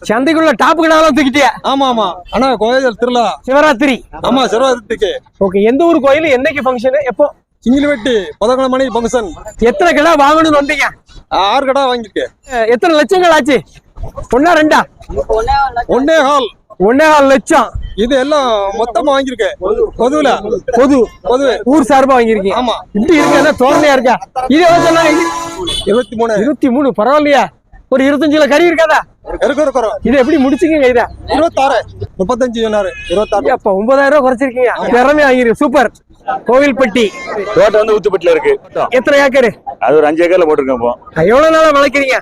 சந்தைக்குள்ள top கடாலாம் தூக்கிட்டியா? ஆமா ஆமா அண்ணா கோயில் திருவிழா சிவராத்திரி. ஆமா சிவராத்திரிக்கு. ஓகே, எந்த ஊர் கோயில், என்னைக்கு ஃபங்க்ஷன், எப்போ? சிங்கிலிவெட்டி 11 மணி ஃபங்க்ஷன். எத்தனை கடை வாங்கணும்னு வந்தீங்க? 6 கடை வாங்கிருக்கேன். எத்தனை லட்சங்கள் ஆச்சு? ஒன்னா ரெண்டா? 1.25 1.25 லட்சம். இது எல்லாம் மொத்தமா வாங்கிருக்கேன். பொது ஊர் சார்பா வாங்கிருக்கீங்க. ஆமா. இப்படி இருக்கா? தோரணையா இருக்கா? இது எவ்வளவு சொன்னாங்க? 23 பரவாயில்லையா? ஒரு 25 கிலோ கறி இருக்காதா? இருக்கிறோம். இதை எப்படி முடிச்சிங்க? இதை 26 35 சொன்னாரு. 26 அப்ப 9,000 ரூபாய் குறைச்சிருக்கீங்க. திறமை வாங்கிருக்கு. சூப்பர். கோவில்பட்டி தோட்டம் வந்து ஊத்துப்பட்டில இருக்கு. எத்தனை ஏக்கரு? அது ஒரு 5 ஏக்கர்ல போட்டிருக்கேன். இப்போ எவ்வளவு நாளா வளர்க்குறீங்க?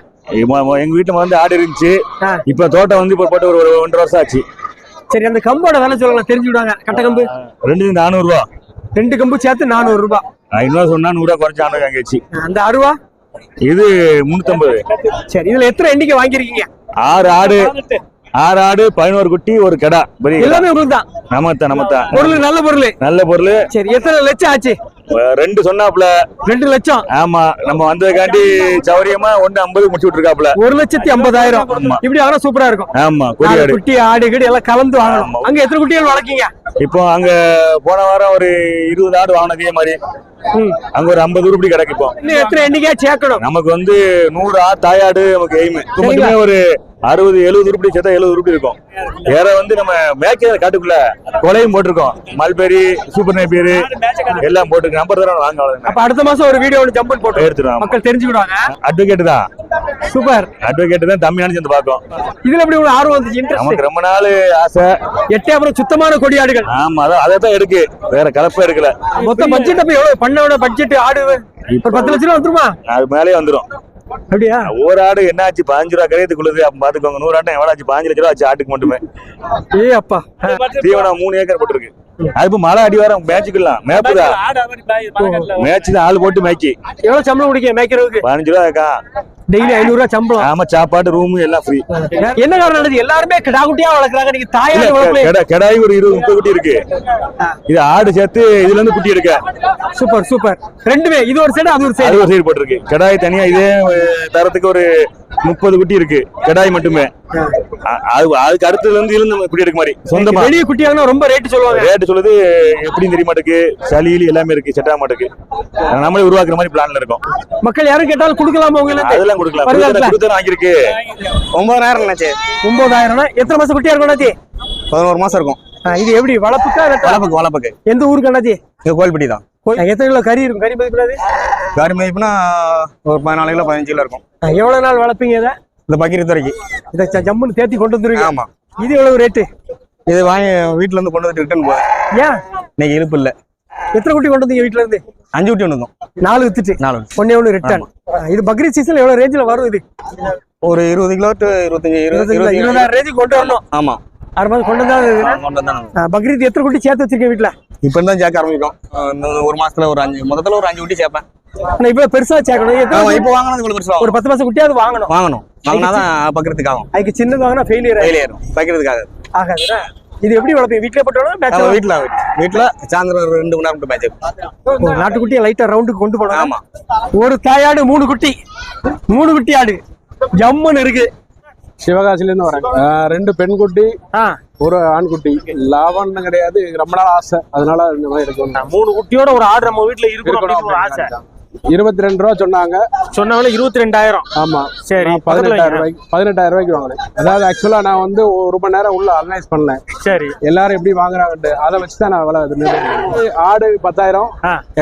எங்க வீட்டுல வந்து ஆடு இருந்துச்சு. இப்ப தோட்டம் வந்து இப்ப போட்டு ஒரு 1.5 வருஷம் ஆச்சு. சரி, அந்த கம்போட விலை சொல்லலாம், தெரிஞ்சு விடுவாங்க. கட்ட கம்பு 2 400 ரூபா. 2 கம்பு சேர்த்து 400 ரூபாய். இன்னும் சொன்னா 100 ரூபா குறைச்சு ஆண்டு வாங்கிச்சு. அந்த அருவா இது 350. சரி, இதுல எத்தனை எண்ணிக்கை வாங்கிருக்கீங்க? 6 ஆடு 11 குட்டி, ஒரு கடா. எல்லாமே உங்களுக்கு தான்? நமத்தான் பொருள் நல்ல பொருள். சரி, எத்தனை லட்சம் ஆச்சு? 2 சொன்னாப்ல. 2 லட்சம். ஆமா, நம்ம வந்ததுக்காண்டி சௌரியமா 1.50 முடிச்சு விட்டுருக்காப்ல. 1,50,000. இப்படி ஆனா சூப்பரா இருக்கும். ஆமா, குட்டி ஆடு கீடு எல்லாம் கலந்து வாங்கணும். அங்க எத்தனை குட்டிகள் வளர்க்கீங்க? இப்போ அங்க போன வாரம் ஒரு 20 ஆடு வாங்கின அதே மாதிரி அங்க ஒரு 50 உருப்படி கிடைக்கும். இப்போ இன்னும் எத்தனை எண்ணிக்கையா சேர்க்கணும்? நமக்கு வந்து 100 தாயாடு நமக்கு எய்ம். மட்டுமே ஒரு 60-70 உருப்படி சேர்த்தா 70 உருப்படி இருக்கும். வேற வந்து நம்ம மேய்க்கிற காட்டுக்குள்ள கொலையும் போட்டிருக்கோம். மல்பெரி, சூப்பர் நேப்பியர் எல்லாம் போட்டுருக்கு. நம்பர் தர வாங்க. அப்ப அடுத்த மாசம் ஒரு வீடியோ ஜம்பல் போட்டு எடுத்துருவோம், மக்கள் தெரிஞ்சுக்கிடுவாங்க. அட்வொகேட் தான். சூப்பர். அட்வொகேட் தான் தம்பியான சேர்ந்து பார்க்கும். இதுல எப்படி உங்களுக்கு ஆர்வம் வந்துச்சு? நமக்கு ரொம்ப நாள் ஆசை. அப்புறம் சுத்தமான கொடியாடுகள். ஆமா, அதை தான் எடுக்கு, வேற கலப்பா எடுக்கல. மொத்தம் பட்ஜெட் அப்ப எவ்வளவு? பண்ணோட பட்ஜெட் ஆடு ஒரு 10 லட்சம் ரூபா வந்துருமா? அது மேலே வந்துடும். அப்படியா? ஒரு ஆடு என்ன ஆச்சு? 15 ரூபா கரையத்துக்குள்ளது. அப்ப பாத்துக்கோங்க, 100 ஆட்டம் எவ்வளவு ஆச்சு? 15 லட்சம் ரூபா ஆச்சு ஆட்டுக்கு மட்டுமே. அப்பா, தீவனம் 3 ஏக்கர் போட்டுருக்கு. அது இப்ப மழை அடிவாரம் மேய்ச்சிக்கலாம். மேப்புதான், மேய்ச்சி தான் ஆள் போட்டு மேய்க்கி. எவ்வளவு சம்பளம் குடிக்க மேய்க்கிறதுக்கு? 15 ரூபா இருக்கா? டெய்லி 500 ரூபாய் சம்பளம். ஆமா, சாப்பாடு, ரூம் எல்லாம் ஃப்ரீ. என்ன காரணம்? எல்லாருமே கிடா குட்டியா வளர்க்குறாங்க, நீங்க தாயாடு வளர்க்கல? கிடாய் ஒரு 20-30 குட்டி இருக்கு. இது ஆடு சேர்த்து இதுல இருந்து குட்டி எடுக்க. சூப்பர். ரெண்டுமே, இது ஒரு சைடு அது ஒரு சைடு போட்டிருக்கு. கிடாய் தனியா இதே தரத்துக்கு ஒரு 30 குட்டி இருக்கு. கிடாய் மட்டுமே. அதுக்கு அடுத்ததுல இருந்து இருந்து குட்டி எடுக்க மாதிரி சொந்தமா. வெளிய குட்டியாங்கன்னா ரொம்ப ரேட் சொல்லுவாங்க. ரேட் சொல்லுது எப்படின்னு தெரிய மாட்டேக்கு. சளியில எல்லாமே இருக்கு, செட்டா மாட்டேக்கு. நம்மளே உருவாக்குற மாதிரி பிளான்ல இருக்கோம். மக்கள் யாரும் கேட்டாலும் கொடுக்கலாமா? உங்களுக்கு அதெல்லாம் கொடுக்கலாம். வாங்கிருக்கு 9,000. 9,000. எத்தனை மாசம் குட்டியா இருக்கும் அண்ணாச்சி? 11 மாசம் இருக்கும். இது எப்படி வளர்ப்புக்கா? வளப்புக்கு. எந்த ஊருக்கு அண்ணாச்சி? கோயில்பட்டி தான். எத்தனை கிலோ கறி இருக்கும்? கறி மதிப்பிடாது? கறி மதிப்புனா ஒரு 14 கிலோ 15 கிலோ இருக்கும். எவ்வளவு நாள் வளர்ப்பீங்க இதை? இந்த பக்கெட் வரைக்கும் இதை ஜம்முன்னு தேத்தி கொண்டு வந்துருவீங்க? ஆமா. இது எவ்வளவு ரேட்டு? இது வாங்கி வீட்டுல இருந்து கொண்டு வந்து ரிட்டர்ன் போறேன். ஏன் இன்னைக்கு இருப்பு இல்ல. எத்தனை குட்டி கொண்டு வந்தீங்க வீட்டுல இருந்து? 5 குட்டி வந்தோம். 4 வித்துட்டு 4 ஒண்ணு ரிட்டர்ன். இது பக்ரீத் சீசன்ல எவ்வளவு ரேஞ்சில வரும்? இது ஒரு 20 கிலோ டு 25 20,000 ரேஞ்சுக்கு கொண்டு வரணும். ஆமா, 6 மாசம் கொண்டு வந்தா. பக்ரீத் எத்தனை குட்டி சேர்த்து வச்சிருக்கேன் வீட்டுல? இப்ப தான் சேர்க்க ஆரம்பிக்கும். ஒரு மாசத்துல ஒரு 5, முதல்ல ஒரு 5 குட்டி சேர்ப்பேன். இப்ப பெருசா சேர்க்கணும். இப்ப வாங்கினது இவ்வளவு பெருசா ஒரு 10 மாசம் குட்டியாவது வாங்கணும். வாங்கினாதான் பக்கிறதுக்கு ஆகும். அதுக்கு சின்னது வாங்கினா ஃபெயிலியர் ஆயிரும். பக்கிறதுக்காக ஆகாதுன்னா இது எப்படி வளர்ப்பீங்க? வீட்லயே போட்டோம்? வீட்டுல சாயந்தரம் 2 மணி நேரம் மேட்ச். நாட்டுக்குட்டியை லைட்டா ரவுண்டுக்கு கொண்டு போனோம். ஆமா. ஒரு தாயாடு 3 குட்டி. 3 குட்டி ஆடு ஜம்முன்னு இருக்கு. சிவகாசில இருந்து வரேன். 2 பெண் குட்டி, ஒரு ஆண் குட்டி. லாபம்னு கிடையாது, ரொம்ப நாள் ஆசை, அதனால இந்த மாதிரி இருக்கு. 3 குட்டியோட ஒரு ஆடு நம்ம வீட்டுல இருக்கணும் ஒரு ஆசை. 22 ரூபா சொன்னாங்க. 22,000. ஆமா. சரி, 18,000 ரூபாய்க்கு வாங்கினேன். அதாவது ஆக்சுவலா நான் வந்து 1 மணி நேரம் உள்ள அனலைஸ் பண்ணேன். சரி, எல்லாரும் எப்படி வாங்குறாங்கட்டு அதை வச்சுதான் நான் விலை. ஆடு 10,000,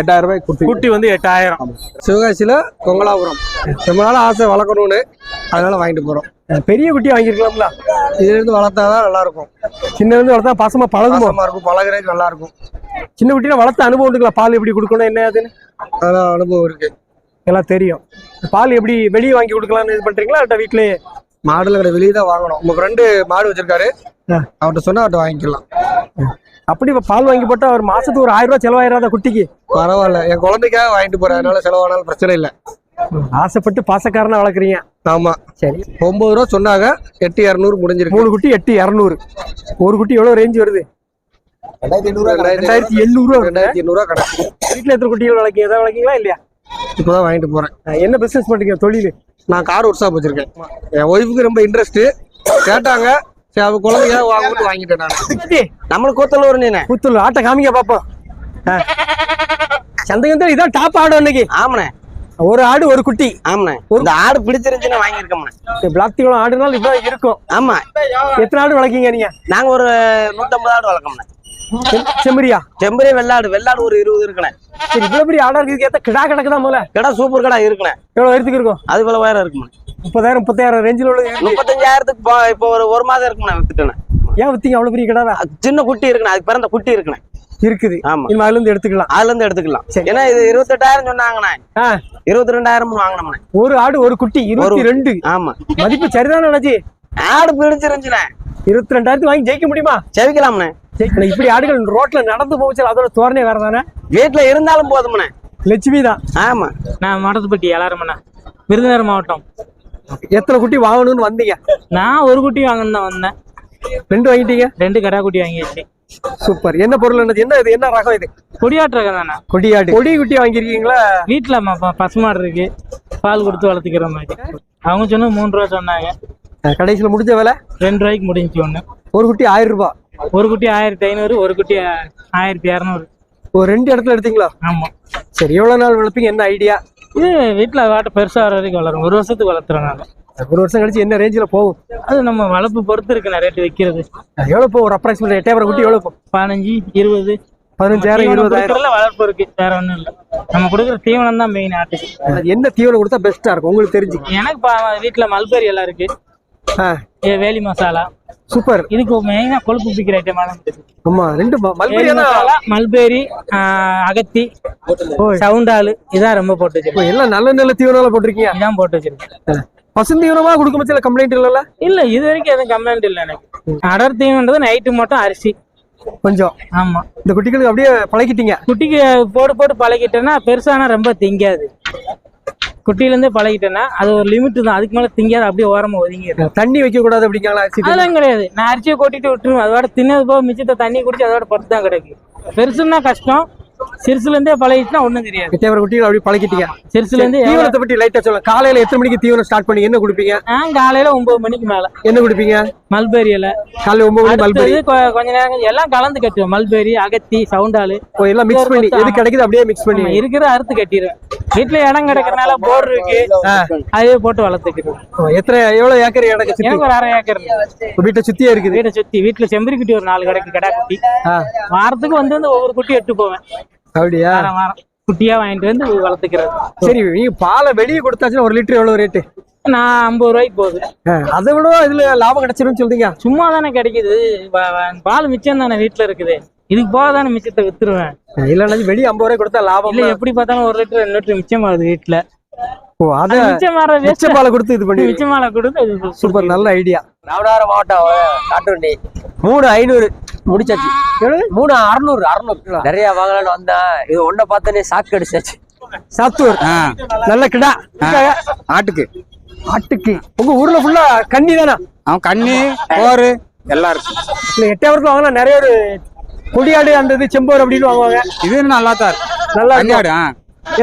8,000 ரூபாய் குட்டி வந்து 8,000. சிவகாசியில கொங்கலாபுரம். ரொம்ப நாள் ஆசை வளர்க்கணும்னு, அதனால வாங்கிட்டு போறோம். பெரிய குட்டி வாங்கிருக்கலாம்ல? இதுல இருந்து வளர்த்தாதான் நல்லா இருக்கும். சின்ன இருந்து வளர்த்தா பாசமா பழகுமா இருக்கும், பழகுறதுக்கு நல்லா இருக்கும். சின்ன குட்டினா வளர்த்த அனுபவம் இருக்குல்ல? பால் எப்படி கொடுக்கணும், என்ன அதுன்னு அதெல்லாம் அனுபவம் இருக்கு, எல்லாம் தெரியும். பால் எப்படி வெளியே வாங்கி கொடுக்கலாம்னு இது பண்றீங்களா? இல்ல வீட்லயே? மாடுல கடை வெளியே தான் வாங்கணும். உங்க ஃப்ரெண்டு மாடு வச்சிருக்காரு, அவர்கிட்ட சொன்னா அவர்கிட்ட வாங்கிக்கலாம். அப்படி பால் வாங்கி போட்டா ஒரு மாசத்துக்கு ஒரு 1000 ரூபாய் செலவாயிராத குட்டிக்கு? பரவாயில்ல, என் குழந்தைக்காக வாங்கிட்டு போறேன், அதனால செலவானாலும் பிரச்சனை இல்லை. ஆசைப்பட்டு பாசக்காரனா வளர்க்குறீங்க? ஆமா. சரி, 9 ரூபா சொன்னாங்க, 8,200 முடிஞ்சிருக்கு. 3 குட்டி 8,200. ஒரு குட்டி எவ்வளவு ரேஞ்ச் வருது? 2,800 ரூபா கிடைக்கும். வீட்டுல எத்தனை குட்டிகள் வளர்க்கீங்க? ஏதாவது வளர்க்கீங்களா இல்லையா? இப்பதான் வாங்கிட்டு போறேன். என்ன பிசினஸ் பண்றீங்க? தொழில்? நான் கார் ஒர்க் ஷாப் வச்சிருக்கேன். என் ஒய்ஃபுக்கு ரொம்ப இன்ட்ரெஸ்ட், கேட்டாங்க. சரி அவ குழந்தைங்க வாங்கிட்டு வாங்கிட்டேன் நான். நம்மளுக்கு கூத்தலூர் நீனே புத்தூர் ஆட்டை காமிக்க பாப்போம். சந்தைக்கு இதான் டாப் ஆடு இன்னைக்கு. ஆமாண்ணே. ஒரு ஆடு ஒரு குட்டி. ஆமாண்ணே. இந்த ஆடு பிடிச்சிருந்துச்சுன்னா வாங்கியிருக்கோம்ண்ணே. பிளாத்திக்குளம் ஆடுனாலும் இப்பதான் இருக்கும். ஆமா. எத்தனை ஆடு வளர்க்கீங்க நீங்க? நாங்க ஒரு 150 ஆடு வளர்க்கோம்ண்ணே. செம்மறியா? செம்பரி வெள்ளாடு ஒரு 20 இருக்குண்ணே. சரி இவ்வளவு பெரிய ஆடா இருக்கு. ஏத்த கிடா கிடக்குதான் போல. கடை சூப்பர் கடை இருக்குண்ணே. எவ்வளவு உயரத்துக்கு இருக்கும்? அது போல உயரம் இருக்குண்ணே. 30,000 30,000 ரேஞ்சில் உள்ளது. 35,000க்கு இப்போ ஒரு மாதம் இருக்குண்ணே வித்துட்டேண்ணே. ஏன் வித்தீங்க அவ்வளவு பெரிய கிடா? சின்ன குட்டி இருக்குண்ணே. அதுக்கு பிறந்த குட்டி இருக்குண்ணே. இருக்குது. ஆமா. இனிமே அதுல இருந்து எடுத்துக்கலாம். அதுல இருந்து எடுத்துக்கலாம். ஏன்னா இது 28,000 சொன்னாங்கண்ணே. 22,000 வாங்கினோம்ண்ணே. ஒரு ஆடு ஒரு குட்டி 22. ஆமா. மதிப்பு சரிதானே அண்ணாச்சி? ஆடு பிடிச்சிருந்துச்சுண்ணே. 22,000 வாங்கி ஜெயிக்க முடியுமா? ஜெயிக்கலாம்ண்ணே. இப்படி ஆடுகள் ரோட்ல நடந்து போச்சு. அதோட தோரணை வேற தானே. வீட்டுல இருந்தாலும் போதும்ண்ணே. லட்சுமி தான். ஆமா. நான் மடத்துப்பட்டி எல்லாருமண்ணா, விருதுநகர் மாவட்டம். எத்தனை குட்டி வாங்கணும்னு வந்தீங்க? நான் ஒரு குட்டி வாங்கணும் தான் வந்தேன். 2 வாங்கிட்டீங்க? 2 கடா குட்டி வாங்கியாச்சு. சூப்பர். என்ன பொருள்? என்ன இது? என்ன ரகம் இது? கொடியாட்டு ரகம் தானே. கொடியாடு. கொடி குட்டி வாங்கிருக்கீங்களா? வீட்டுல பசுமாடு இருக்கு, பால் கொடுத்து வளர்த்துக்கிற மாதிரி. அவங்க சொன்ன 3 ரூபா சொன்னாங்க. கடைசியில முடிஞ்ச வேலை 2 ரூபாய்க்கு முடிஞ்சு. ஒண்ணு ஒரு குட்டி 1000 ரூபாய். ஒரு குட்டி 1500, ஒரு குட்டி 1200. ஒரு 2 இடத்துல எடுத்தீங்களா? ஆமா. சரி எவ்வளவு நாள் வளர்ப்பீங்க? என்ன ஐடியா? இது வீட்டுல வாட்ட பெருசா வர வரைக்கும் வளரும். 1 வருஷத்துக்கு வளர்த்துறனால. 1 வருஷம் கழிச்சு என்ன ரேஞ்சில போகும்? அது நம்ம வளர்ப்பு பொறுத்து இருக்கு. ரேட்டு வைக்கிறது எவ்வளவு போகும்? ஒரு அப்ராக்சிமேட் எட்டாயிரம் குட்டி எவ்வளவு போகும்? 15, 20, 15,000 20,000 வளர்ப்பு இருக்கு. வேற ஒண்ணும் இல்ல. நம்ம கொடுக்குற தீவனம் தான் மெயின் ஆட்டுக்கு. என்ன தீவனம் கொடுத்தா பெஸ்டா இருக்கும் உங்களுக்கு தெரிஞ்சு? எனக்கு வீட்டுல மல்பெரி எல்லாம் இருக்கு. வேலி மசாலா சூப்பர். இதுக்கு மெயினா கொழுப்பு பிடிக்கிற ஐட்டம். ஆமா 2 மல்பெரி, அகத்தி, சவுண்டாலு இதான் ரொம்ப போட்டு வச்சிருக்கேன். எல்லாம் நல்ல நல்ல தீவனம் போட்டிருக்கீங்க. இதான் போட்டு வச்சிருக்கேன். பசுந்தீவனமா கொடுக்க பட்சத்துல கம்ப்ளைண்ட் இல்ல? இல்ல இது வரைக்கும் எதுவும் கம்ப்ளைண்ட் இல்ல எனக்கு. அடர் தீவனது நைட்டு மட்டும் அரிசி கொஞ்சம். ஆமா. இந்த குட்டிகளுக்கு அப்படியே பழகிட்டீங்க? குட்டிக்கு போட்டு பழகிட்டேன்னா பெருசானா ரொம்ப திங்காது. குட்டில இருந்தே பழகிட்டேன்னா அது ஒரு லிமிட் தான். அதுக்கு மேல திங்காது. அப்படியே ஓரமா ஒதுங்கிடும். தண்ணி வைக்க கூடாது அப்படிங்களா? அதெல்லாம் கிடையாது. நான் அரிசியை கொட்டிட்டு விட்டுருவேன். அதோட தின்னது போக மிச்சத்தை தண்ணி குடிச்சு அதோட படுத்து தான் கிடைக்கு. பெருசுன்னா கஷ்டம். சிறுசுல இருந்தே பழகிட்டுனா ஒண்ணும் தெரியாது. எட்டாயிரம் குட்டிகள் அப்படி பழகிட்டீங்க. சிறுசுல இருந்து தீவனத்தை பத்தி லைட்டா சொல்லுங்க. காலையில எத்தனை மணிக்கு தீவனம் ஸ்டார்ட் பண்ணி என்ன குடிப்பீங்க? காலையில 9 மணிக்கு மேல. என்ன குடிப்பீங்க? மல்பெரி இலை. காலையில 9 மணி மல்பெரி. கொஞ்ச நேரம் எல்லாம் கலந்து கட்டுவேன். மல்பெரி, அகத்தி, சவுண்டாலு எல்லாம் மிக்ஸ் பண்ணி எது கிடைக்குது அப்படியே மிக்ஸ் பண்ணி இருக்கிற அறுத்து கட்டிடுவேன். வீட்டுல இடம் கிடைக்கிறதுனால போர் இருக்கு, அதே போட்டு வளர்த்துக்கிறேன். எவ்வளவு ஏக்கர் இடம்? எனக்கு ஒரு 1/2 ஏக்கர் வீட்டை சுத்தியே இருக்குது. வீட்டை சுத்தி வீட்டுல செம்பரி குட்டி ஒரு 4 கிடக்கு. கடா குட்டி வாரத்துக்கு வந்து ஒவ்வொரு குட்டி எட்டு போவேன். அப்படியா? வாரம் குட்டியா வாங்கிட்டு வந்து வளர்த்துக்கிறது. சரி நீங்க பாலை வெளியே கொடுத்தாச்சுன்னா 1 லிட்டர் எவ்வளவு ரேட்டு? நான் 50 ரூபாய்க்கு போகுது. அதை விட இதுல லாபம் கிடைச்சிருன்னு சொல்றீங்க? சும்மா தானே கிடைக்குது. பால் மிச்சம் தானே வீட்டுல இருக்குது. இதுக்கு போக தானே மிச்சத்தை வித்துருவேன். இல்லன்னா வெளியே 50 ரூபாய் கொடுத்தா லாபம் இல்ல. எப்படி பார்த்தாலும் 1 லிட்டர் 2 லிட்டர் மிச்சம் ஆகுது வீட்டுல. மிச்சமாலை கொடுத்து இது பண்ணி மிச்சமாலை கொடுத்து. சூப்பர். நல்ல ஐடியா. ராமநாதபுரம் மாவட்டம் காட்டுவண்டி 3,500 முடிச்சாச்சு. 3,600 நிறைய வாங்கலாம்னு வந்தா இது ஒன்ன பார்த்தனே சாக்கு அடிச்சாச்சு. சாத்தூர் நல்ல கிடா. ஆட்டுக்கு உங்க ஊர்ல ஃபுல்லா கன்னி தானா? அவன் கண்ணி போரு எல்லாம் இருக்கு. இல்ல 8,000 வாங்கினா நிறைய ஒரு கொடியாடு அந்த இது செம்போர் அப்படின்னு வாங்குவாங்க. இது நல்லா தான் இருக்கு. நல்லா கன்னியாடு.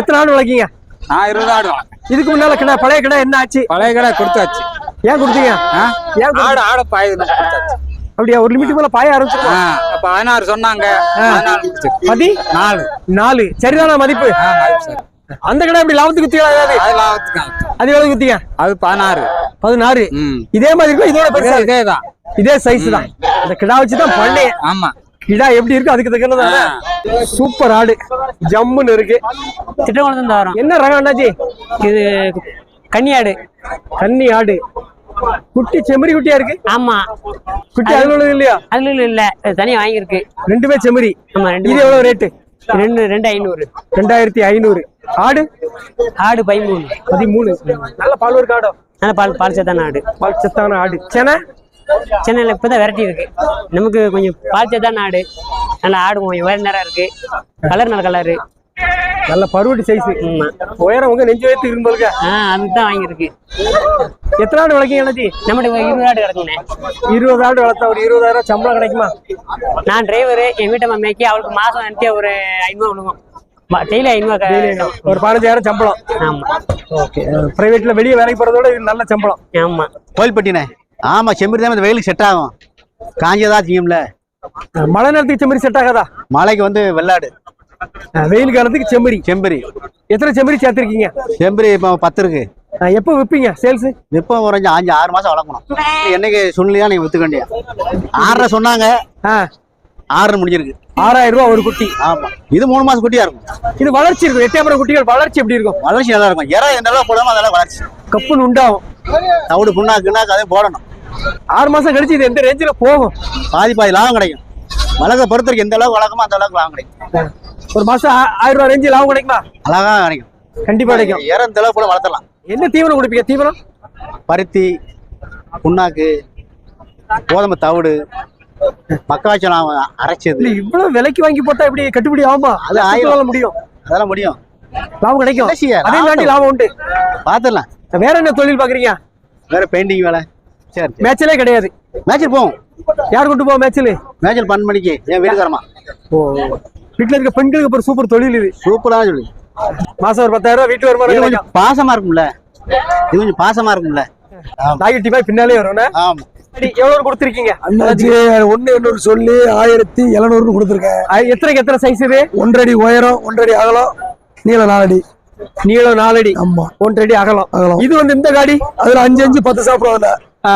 எத்தனை ஆடு வளர்க்கீங்க? நான் 20 ஆடு. இதுக்கு முன்னால கிடா பழைய கிடா என்ன ஆச்சு? பழைய கடை கொடுத்தாச்சு. ஏன் கொடுத்தீங்க? ஆடு பாயுது. அப்படியா? ஒரு லிமிட் மேல பாய ஆரம்பிச்சிருக்கோம். 16 சொன்னாங்க. 4 சரிதானா மதிப்பு? அந்த கடை எப்படி லாபத்துக்கு குத்தியா? அது எவ்வளவு குத்தியா? அது 16. இதே மாதிரி இருக்கும். இதோட பெருசா இதேதான். இதே சைஸ் தான். அந்த கிடா வச்சுதான் பண்ணே. ஆமா. கிடா எப்படி இருக்கு அதுக்கு தக்கனதானே. சூப்பர் ஆடு ஜம்முன்னு இருக்கு. திட்டக்குளத்துல இருந்து வரோம். என்ன ரகம் அண்ணாச்சி? இது கன்னியாடு. கன்னி ஆடு. குட்டி செம்மறி குட்டியா இருக்கு. ஆமா. குட்டி அதுல இல்லையா? அதுல இல்ல, தனியா வாங்கியிருக்கு. 2மே செம்மறி. ஆமா. இது எவ்வளவு ரேட்டு? 2,500. 2,500. ஆடு 13. நல்ல பால் ஒரு ஆடோ. நல்ல பால் சத்தான ஆடு. பால் சத்தான ஆடு. சென்னையில இப்பதான் வெரைட்டி இருக்கு. நமக்கு கொஞ்சம் பால் சத்தான ஆடு. நல்ல ஆடு கொஞ்சம் உயர நேரம் இருக்கு. கலர் நல்ல கலரு. நல்ல பருவட்டி சைஸ். உயரம் உங்க நெஞ்சு வயத்து இருக்கும்போது அதுதான் வாங்கியிருக்கு. எத்தனை ஆடு வளர்க்கீங்க அண்ணாச்சி? நம்மகிட்ட 20 ஆடு கிடக்குண்ணே. 20 ஆடு வளர்த்தா ஒரு 20,000 சம்பளம் கிடைக்குமா? நான் டிரைவரு. என் வீட்டை மேய்க்கி அவளுக்கு மாசம் வந்துட்டு ஒரு 500 விடுவோம். டெய்லி 500 ஒரு 15,000 சம்பளம். ஆமா. ஓகே. பிரைவேட்ல வெளியே வேலைக்கு போறதோட இது நல்ல சம்பளம். ஆமா. கோயில்பட்டினே ஆமா செம்பரி தான் இந்த வெயிலுக்கு செட் ஆகும். காஞ்சதா செய்யும்ல. மழை நேரத்துக்கு செம்மறி செட் ஆகாதா? மழைக்கு வந்து வெள்ளாடு, வெயில் காலத்துக்கு செம்மறி. செம்பரி. எத்தனை செம்மறி சேர்த்திருக்கீங்க? செம்பரி இப்போ 10 இருக்கு. எப்போ விற்பீங்க சேல்ஸ்? இப்போ ஒரு 5-6 மாசம் வளர்க்கணும். என்னைக்கு சொன்னலையா நீங்க வித்துக்க வேண்டிய 6 சொன்னாங்க. 6 முடிஞ்சிருக்கு. 6000 ரூபாய் ஒரு குட்டி. ஆமா, இது 3 மாசம் குட்டியா இருக்கும். இது வளர்ச்சி இருக்கும். எட்டயபுரம் குட்டிகள் வளர்ச்சி எப்படி இருக்கும்? வளர்ச்சி நல்லா இருக்கும். இறை எந்த அளவுக்கு போடாம அதெல்லாம் வளர்ச்சி கப்புன்னு உண்டாகும். தவிடு புண்ணாக்குன்னா அதை போடணும். 6 மாசம் கழிச்சு இது எந்த ரேஞ்சில் போகும்? பாதி லாபம் கிடைக்கும். வளர்க்க பொறுத்தருக்கு எந்த அளவுக்கு வளர்க்குமோ அந்த அளவுக்கு லாபம் கிடைக்கும். ஒரு மாசம் 1000 ரூபாய் ரேஞ்சு லாபம் கிடைக்குமா? அழகா கிடைக்கும். கண்டிப்பா கிடைக்கும். இறை இந்த அளவுக்கு போல வளர்த்தலாம். என்ன தீவனம் கொடுப்பீங்க? தீவனம் பருத்தி, புண்ணாக்கு, கோதுமை தவிடு, மக்காச்சோளம் அரைச்சது. இவ்வளவு விலைக்கு வாங்கி போட்டா எப்படி கட்டுப்படி ஆகுமா? அது 1000 முடியும். அதெல்லாம் முடியும். லாபம் கிடைக்கும். அதே தாண்டி லாபம் உண்டு. பாத்துடலாம். வேற என்ன தொழில் பாக்குறீங்க? வேற பெயிண்டிங் வேலை. சரி, மேட்சலே கிடையாது. மேட்சல் போவோம். யார் கொண்டு போவோம் மேட்சல்? மேட்சல் 12 மணிக்கு என் வீட்டுக்காரமா. ஓ, வீட்டுல இருக்க பெண்களுக்கு ஒரு சூப்பர் தொழில் இது. சூப்பரான சொல்லி மாசம் ஒரு 10,000 ரூபாய் வீட்டு வருமானம். கொஞ்சம் பாசமா இருக்கும்ல. இது கொஞ்சம் பாசமா இருக்கும்ல. நாய்க்குட்டி மாதிரி பின்னாலே வரும்னா. ஆமா. எவ்வளவு கொடுத்துருக்கீங்க? அண்ணாச்சி 1 சொல்லி 1700 கொடுத்துருக்கேன். எத்தனை சைஸ் இது? 1 அடி உயரம், 1 அடி அகலம், நீளம் 4 அடி. நீளம் 4 அடி. ஆமா. 1 அடி அகலம். இது வந்து இந்த காடி அதுல 5 10 சாப்பிடும். அதுல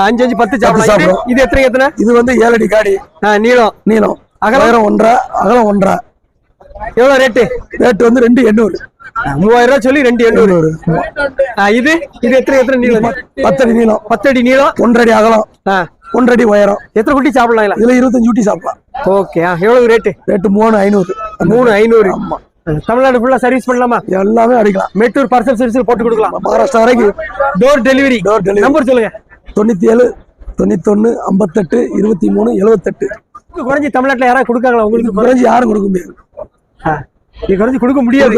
5 10 சாப்பிடும். இது எத்தனை? இது வந்து 7 அடி காடி. நீளம் அகலம் 1.5, அகலம் 1.5. எவ்வளவு ரேட்டு? ரேட் வந்து 2.800. 3000 ரூபாய் சொல்லி 2.800. இது எத்தனை நீளம்? 10 அடி நீளம். 10 அடி நீளம், 1 அடி அகலம், 1 அடி உயரம். எத்தனை குட்டி சாப்பிடலாம்? இதுல 25 குட்டி சாப்பிடலாம். ஓகே. எவ்வளவு ரேட்டு? ரேட்டு 3.500. 3.500. ஆமா. தமிழ்நாடு ஃபுல்லா சர்வீஸ் பண்ணலாமா? எல்லாமே அடிக்கலாம். மேட்டூர் பார்சல் சர்வீஸ் போட்டு கொடுக்கலாம். மகாராஷ்டிரா வரைக்கும் டோர் டெலிவரி. நம்பர் சொல்லுங்க. 97 91 58 23 78. குறைஞ்சி தமிழ்நாட்டுல யாராவது கொடுக்காங்களா? உங்களுக்கு குறைஞ்சி யாரும் கொடுக்க முடியாது. குறைஞ்சி கொடுக்க முடியாது.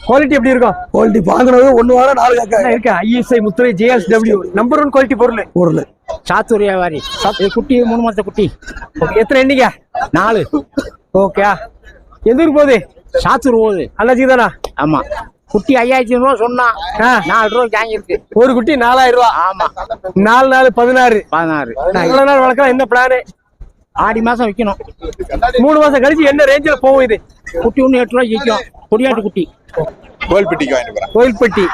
குவாலிட்டி எப்படி இருக்கும்? குவாலிட்டி வாங்குறது 1 வாரம் 4 காக்கா இருக்கு. ISI முத்திரை JSW நம்பர் 1 குவாலிட்டி பொருள். சாத்தூர் வியாபாரி. குட்டி 3 மாச குட்டி. எத்தனை எண்ணிக்கை? 4. ஓகே. எந்த ஊருக்கு போகுது? சாத்தூர் போகுது. அண்ணாச்சி தானா? ஆமா. குட்டி 5000 ரூபாய் சொன்னா 4 ரூபாய் வாங்கிருக்கு. ஒரு குட்டி 4000 ரூபாய். ஆமா. 4 4 16. எவ்வளவு நாள் வளர்க்கலாம்? என்ன பிளானு? ஆடி மாசம் வைக்கணும். 3 மாசம் கழிச்சு என்ன ரேஞ்சில் போகும் இது? குட்டி 8 ரூபாய் விற்கும். கொடியாட்டு குட்டி. கோயில்பட்டிக்கு வாங்கிட்டு போறேன். கோயில்பட்டி.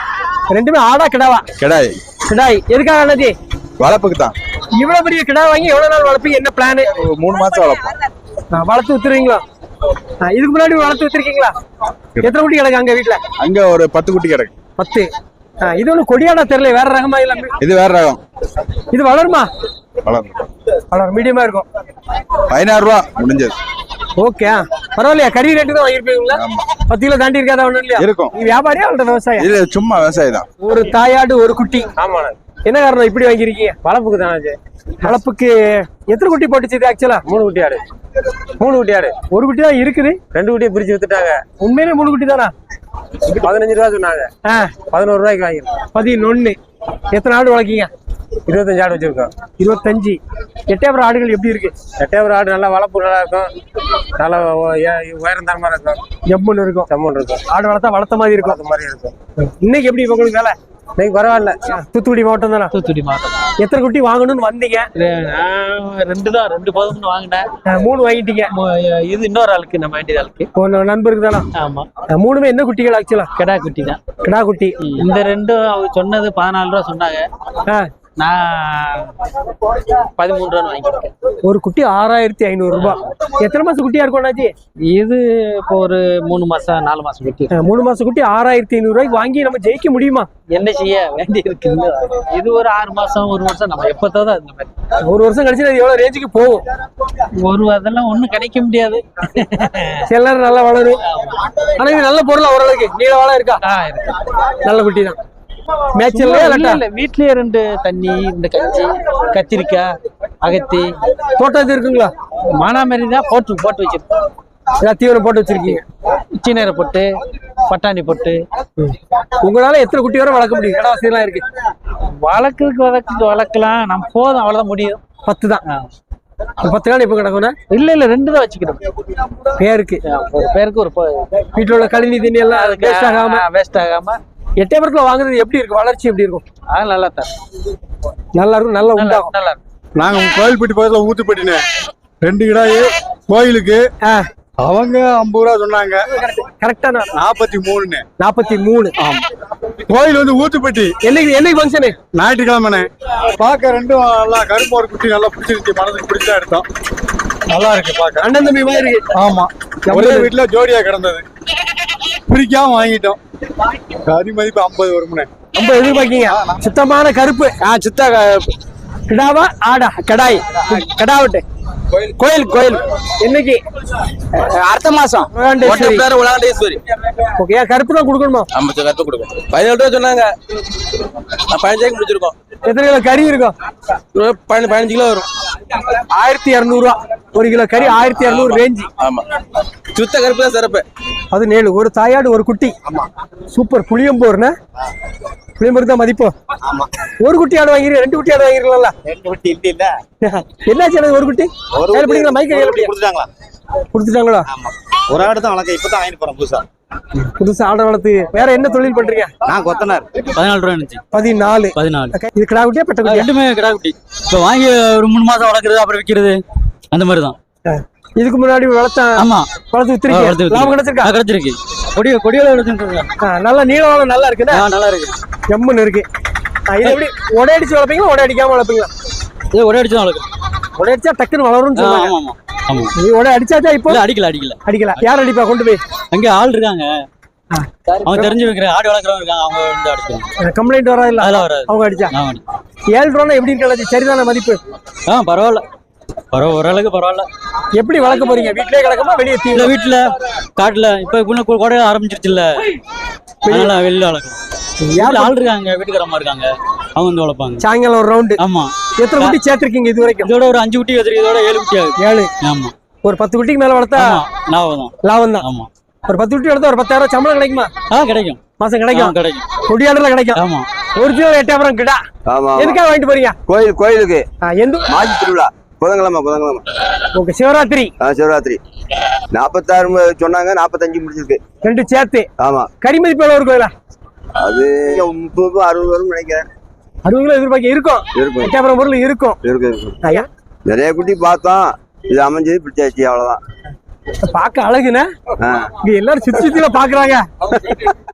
ரெண்டுமே ஆடா கிடாவா? கிடாய். எதுக்காக அண்ணாச்சி? வளர்ப்புக்கு தான். இவ்வளவு பெரிய கிடா வாங்கி எவ்வளவு நாள் வளர்ப்பீங்க? என்ன பிளானு? 3 மாசம் வளர்ப்போம். வளர்த்து வித்துருவீங்களா? இதுக்கு முன்னாடி வளர்த்து வித்துருக்கீங்களா? எத்தனை குட்டி கிடக்கு அங்க வீட்டுல? அங்க ஒரு 10 குட்டி கிடக்கு. 10. இது ஒண்ணு கொடியாடா தெரியல. வேற ரகமா இல்ல? இது வேற ரகம். இது வளருமா? வளரும். மீடியமா இருக்கும். 15000 ரூபாய் முடிஞ்சது. ஓகே. பரவாயில்லையா? கறி ரேட்டு தான் வாங்கிருப்பீங்களா? 10 கிலோ தாண்டி இருக்காதா? ஒண்ணும் இல்லையா? இருக்கும். நீ வியாபாரியா அல்லது விவசாயம்? இல்ல, சும்மா விவசாயம் தான். ஒரு தாயாடு ஒரு குட்டி. ஆமா. என்ன காரணம் இப்படி வாங்கிருக்கீங்க? வளர்ப்புக்கு தானே. வளர்ப்புக்கு எத்தனை குட்டி போட்டுச்சு இது? ஆக்சுவலா 3 குட்டி ஆடு. 3 குட்டி ஆடு. ஒரு குட்டி தான் இருக்குது. 2 குட்டியை பிரிச்சு வித்துட்டாங்க. உண்மையிலே 3 குட்டி தானா? 15 ரூபா சொன்னாங்க. 11 ரூபாய்க்கு வாங்கிருக்கோம். 11. எத்தனை ஆடு வளர்க்கீங்க? 25 ஆடு வச்சிருக்கோம். 25. எட்டயபுரம் ஆடுகள் எப்படி இருக்கு? எட்டயபுரம் ஆடு நல்லா வளர்ப்பு நல்லா இருக்கும். நல்லா உயரம் தரமா இருக்கும். ஜம்முன்னு இருக்கும். ஜம்முன்னு இருக்கும். ஆடு வளர்த்தா வளர்த்த மாதிரி இருக்கும். அந்த மாதிரி இருக்கும். இன்னைக்கு எப்படி உங்களுக்கு வேலை? இன்னைக்கு பரவாயில்ல. தூத்துக்குடி மாவட்டம் தானே? தூத்துக்குடி மாவட்டம். எத்தனை குட்டி வாங்கணும்னு வந்தீங்க? 2 போதும்னு வாங்கினேன். 3 வாங்கிட்டீங்க. இது இன்னொரு ஆளுக்கு, நம்ம வேண்டிய ஆளுக்கு, நண்பருக்கு தானே? ஆமா. 3மே என்ன குட்டிகள் ஆக்சுவலா? கிடா குட்டி தான். கிடா குட்டி. இந்த 2 அவங்க சொன்னது 14 ரூபா சொன்னாங்க. நான் 13 ரூபா வாங்கிட்டேன். ஒரு குட்டி 6500 ரூபாய். எத்தனை மாசம் குட்டியா இருக்கும் அண்ணாச்சி? இது இப்போ ஒரு 3 மாசம் 4 மாசம் குட்டி. 3 மாசம் குட்டி 6500 ரூபாய்க்கு வாங்கி நம்ம ஜெயிக்க முடியுமா? என்ன செய்ய வேண்டி இருக்கு. இது ஒரு 6 மாசம் 1 வருஷம் நம்ம எப்பதான் அந்த மாதிரி. 1 வருஷம் கழிச்சு அது எவ்வளவு ரேஞ்சுக்கு போகும்? அதெல்லாம் ஒண்ணும் கிடைக்க முடியாது. சில நேரம் நல்லா வளரும். ஆனா இது நல்ல பொருளா ஓரளவுக்கு நீள வாழ இருக்கா? நல்ல குட்டி தான். வீட்லயே 2 தண்ணி, 2 கஞ்சி, கத்திரிக்காய், அகத்தி, தோட்டம் இருக்குங்களா? மானாமரி தான் போட்டு வச்சிருக்கோம். தீவனம் போட்டு வச்சிருக்கீங்க. சீனரை போட்டு, பட்டாணி போட்டு. உங்களால எத்தனை குட்டி வரை வளர்க்க முடியும்? கடை வசதி எல்லாம் இருக்கு. வளர்க்கலாம். நம்ம போதும், அவ்வளவுதான் முடியும். 10 தான். 10 நாள் எப்ப கிடக்கும்னா? இல்ல 2 தான் வச்சுக்கணும். பேருக்கு ஒரு பேருக்கு ஒரு வீட்டுல உள்ள கழினி தண்ணி எல்லாம் வேஸ்ட் ஆகாம. எட்டயபுரத்துல வாங்குறது எப்படி இருக்கு? வளர்ச்சி எப்படி இருக்கும்? நல்லா தான். நல்லா இருக்கும். நல்லா உண்டாகும். நல்லா இருக்கும். நாங்க கோயில்பட்டி பக்கத்துல ஊத்துப்பட்டினே 2 கிடாயி கோயிலுக்கு அவங்க 50 ரூபா சொன்னாங்க. கரெக்டா 43. 43. ஆமா. கோயில் வந்து ஊத்துப்பட்டி. என்னைக்கு ஃபங்க்ஷனு? ஞாயிற்றுக்கிழமை. பார்க்க ரெண்டும் நல்லா கரும்போர் குட்டி நல்லா பிடிச்சிருச்சு, மனதுக்கு பிடிச்சா எடுத்தோம். நல்லா இருக்கு பார்க்க. அண்ணன் தம்பி மாதிரி இருக்கு. ஆமா. ஒரே வீட்டுல ஜோடியா கிடந்தது, பிடிக்காம வாங்கிட்டோம். கறி மதிப்பு 50 வரும்னே. 50 எதிர்பார்க்கீங்க? சுத்தமான கருப்பு. சுத்த கிடாவா ஆடா? கடாய் கடாவட்டு. கோயில் என்னைக்கு? அடுத்த மாசம் உலகண்டேஸ்வரி. ஓகே, கருப்பு தான் கொடுக்கணுமா? 50 கருப்பு கொடுக்கும். 17 ரூபா சொன்னாங்க, 15 முடிச்சிருக்கோம். எத்தனை கிலோ கறி இருக்கும்? 15 கிலோ வரும். 1200 ரூபா 1 கிலோ கறி. 1200 ரேஞ்சு. ஆமா, சுத்த கருப்பு தான் சிறப்பு. 17. ஒரு தாயாடு ஒரு குட்டி. சூப்பர். புளியம்போர்னா புளியம்போர் தான் மதிப்போ. ஒரு குட்டி ஆடு வாங்கிருக்கீங்க, 2 குட்டி ஆடு வாங்கிருக்கலாம்ல? 2 குட்டி இல்ல. என்னாச்சு எனக்கு ஒரு குட்டி? மைக்க கொடுத்துட்டாங்களா? கொடுத்துட்டாங்களா? ஒரு ஆடு தான் வளர்க்க இப்பதான் வாங்கிட்டு போறோம் புதுசா ஆடை வளர்த்து. வேற என்ன தொழில் பண்றீங்க? நான் கொத்தனார். 14 ரூபா இருந்துச்சு. 14. இது கிடா குட்டியா பெட்ட குட்டியா? ரெண்டுமே கிடா குட்டி. இப்போ வாங்கி ஒரு 3 மாசம் வளர்க்குறது, அப்புறம் விற்கிறது, அந்த மாதிரி தான். இதுக்கு முன்னாடி வளர்த்தேன். ஆமா, வளர்த்து வித்துருக்கீங்க. லாபம் கிடைச்சிருக்கா? கிடைச்சிருக்கு. கொடியோட எடுத்துட்டு நல்ல நீளம் நல்லா இருக்குதா? நல்லா இருக்கு, எம்முன்னு இருக்கு. இது எப்படி ஒடை அடிச்சு வளர்ப்பீங்களா, ஒடை அடிக்காம வளர்ப்பீங்களா? இது ஒரே அடிச்சு தான் வளர்க்குறோம். ஒடை அடிச்சா டக்குன்னு வளரும்னு சொல்லுவாங்க. ஆமா ஆமா. நீ ஒடை அடிச்சாச்சா? இப்போ அடிக்கல. யார் அடிப்பா கொண்டு போய்? அங்கே ஆள் இருக்காங்க, அவங்க தெரிஞ்சு வைக்கிற ஆடு வளர்க்குறவங்க இருக்காங்க, அவங்க வந்து அடிச்சுருவாங்க. கம்ப்ளைண்ட் வராது இல்ல? அதெல்லாம் வராது. அவங்க அடிச்சா 7 ரூபா எப்படி இருக்காது? சரிதான மதிப்பு? பரவாயில்ல, ஓரளவுக்கு பரவாயில்ல. எப்படி வளர்க்க போறீங்க? வீட்லயே கிடக்குமா வெளியே? வீட்டுல காட்டுல இப்ப கொடைய ஆரம்பிச்சிருச்சு இல்ல, அதனால வெளியில வளர்க்கணும். யாரும் ஆள் இருக்காங்க, வீட்டுக்காரமா இருக்காங்க, அவங்க வந்து வளர்ப்பாங்க. சாயங்காலம் ஒரு ரவுண்டு. ஆமா. எத்தனை குட்டி சேர்த்திருக்கீங்க இது வரைக்கும்? இதோட ஒரு 5 குட்டி வச்சிருக்கு, இதோட 7 குட்டி ஆகுது. 7. ஆமா. ஒரு 10 குட்டிக்கு மேல வளர்த்தா லாபம் தான். ஆமா. ஒரு 10 குட்டி வளர்த்தா ஒரு 10,000 சம்பளம் கிடைக்குமா? கிடைக்கும். மாசம் கிடைக்கும். கொடியாடுல கிடைக்கும். ஆமா. ஒரிஜினல் 8,000 கிடா. எதுக்காக வாங்கிட்டு போறீங்க? கோயிலுக்கு எந்த மாசி திருவிழா புதன்கிழமை. ஓகே, சிவராத்திரி. 46 சொன்னாங்க, 45 முடிச்சிருக்கு. 2 சேர்த்து. ஆமா. கறி மதிப்பு எவ்வளவு இருக்கும்? அது 30 60 வரும் நினைக்கிறேன். 60 கிலோ எதிர்பார்க்க இருக்கும். 8,000 பொருள் இருக்கும். நிறைய குட்டி பார்த்தோம், இது அமைஞ்சது பிடிச்சாச்சு, அவ்வளவுதான். பார்க்க அழகுன்னு இங்க எல்லாரும் சுத்தி பாக்குறாங்க.